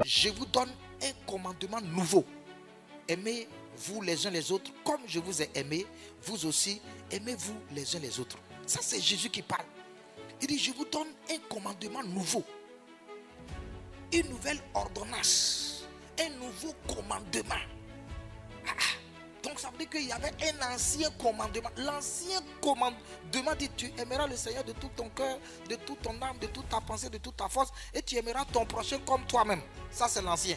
je vous donne un commandement nouveau. Aimez-vous les uns les autres comme je vous ai aimé. Vous aussi, aimez-vous les uns les autres. Ça, c'est Jésus qui parle. Il dit, je vous donne un commandement nouveau. Une nouvelle ordonnance. Un nouveau commandement. Donc ça veut dire qu'il y avait un ancien commandement. L'ancien commandement dit, tu aimeras le Seigneur de tout ton cœur, de toute ton âme, de toute ta pensée, de toute ta force, et tu aimeras ton prochain comme toi-même. Ça, c'est l'ancien.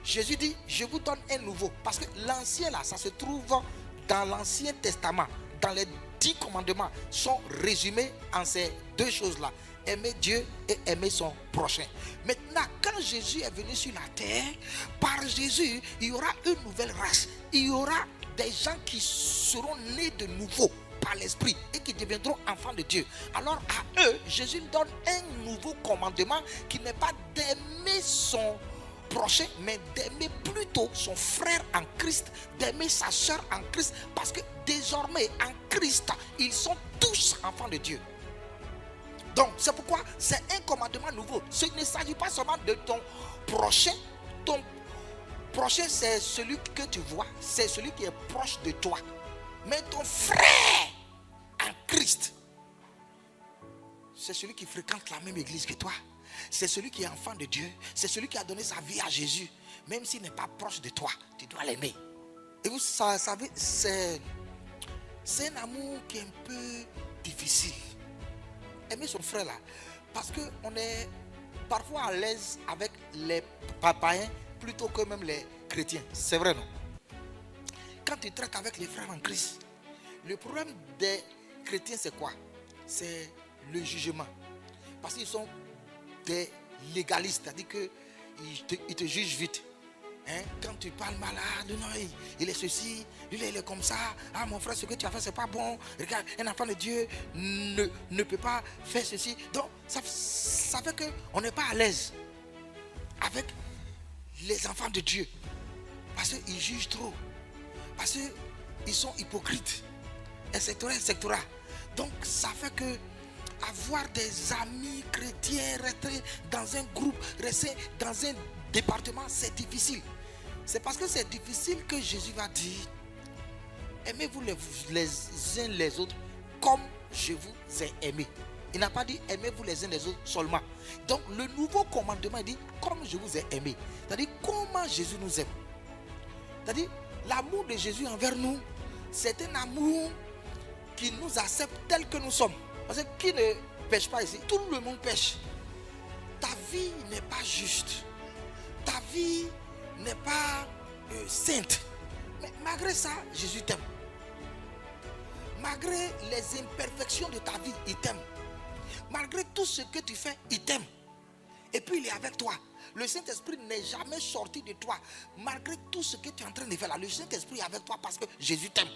Jésus dit, je vous donne un nouveau. Parce que l'ancien là, ça se trouve dans l'Ancien Testament. Dans les 10 commandements sont résumés en ces deux choses-là. Aimer Dieu et aimer son prochain. Maintenant, quand Jésus est venu sur la terre, par Jésus, il y aura une nouvelle race. Il y aura des gens qui seront nés de nouveau par l'Esprit et qui deviendront enfants de Dieu. Alors à eux, Jésus donne un nouveau commandement qui n'est pas d'aimer son prochain, mais d'aimer plutôt son frère en Christ, d'aimer sa soeur en Christ, parce que désormais en Christ, ils sont tous enfants de Dieu. Donc c'est pourquoi c'est un commandement nouveau. Ce ne s'agit pas seulement de ton prochain. Ton prochain, c'est celui que tu vois, c'est celui qui est proche de toi. Mais ton frère en Christ, c'est celui qui fréquente la même église que toi. C'est celui qui est enfant de Dieu. C'est celui qui a donné sa vie à Jésus. Même s'il n'est pas proche de toi, tu dois l'aimer. Et vous savez, c'est un amour qui est un peu difficile. Aimer son frère là. Parce qu'on est parfois à l'aise avec les païens plutôt que même les chrétiens. C'est vrai, non? Quand tu traites avec les frères en Christ, le problème des chrétiens, c'est quoi? C'est le jugement. Parce qu'ils sont des légalistes, c'est-à-dire qu'ils te jugent vite. Quand tu parles mal, non, il est ceci, il est comme ça. Ah, mon frère, ce que tu as fait, c'est pas bon. Regarde, un enfant de Dieu ne peut pas faire ceci. Donc, ça fait qu'on n'est pas à l'aise avec les enfants de Dieu. Parce qu'ils jugent trop. Parce qu'ils sont hypocrites. Etc. Donc, ça fait que avoir des amis chrétiens, rester dans un groupe, rester dans un département, c'est difficile. C'est parce que c'est difficile que Jésus va dire, aimez-vous les uns les autres comme je vous ai aimé. Il n'a pas dit aimez-vous les uns les autres seulement. Donc le nouveau commandement dit comme je vous ai aimé. C'est-à-dire comment Jésus nous aime. C'est-à-dire l'amour de Jésus envers nous, c'est un amour qui nous accepte tel que nous sommes. Parce que qui ne pêche pas ici? Tout le monde pêche. Ta vie n'est pas juste. Ta vie n'est pas sainte. Mais malgré ça, Jésus t'aime. Malgré les imperfections de ta vie, il t'aime. Malgré tout ce que tu fais, il t'aime. Et puis il est avec toi. Le Saint-Esprit n'est jamais sorti de toi. Malgré tout ce que tu es en train de faire là, le Saint-Esprit est avec toi parce que Jésus t'aime.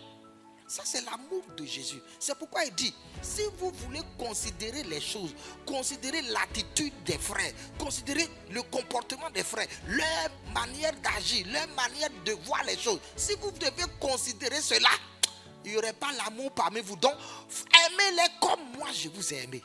Ça, c'est l'amour de Jésus. C'est pourquoi il dit, si vous voulez considérer les choses, considérer l'attitude des frères, considérer le comportement des frères, leur manière d'agir, leur manière de voir les choses, si vous devez considérer cela, il n'y aurait pas l'amour parmi vous. Donc, aimez-les comme moi je vous ai aimé.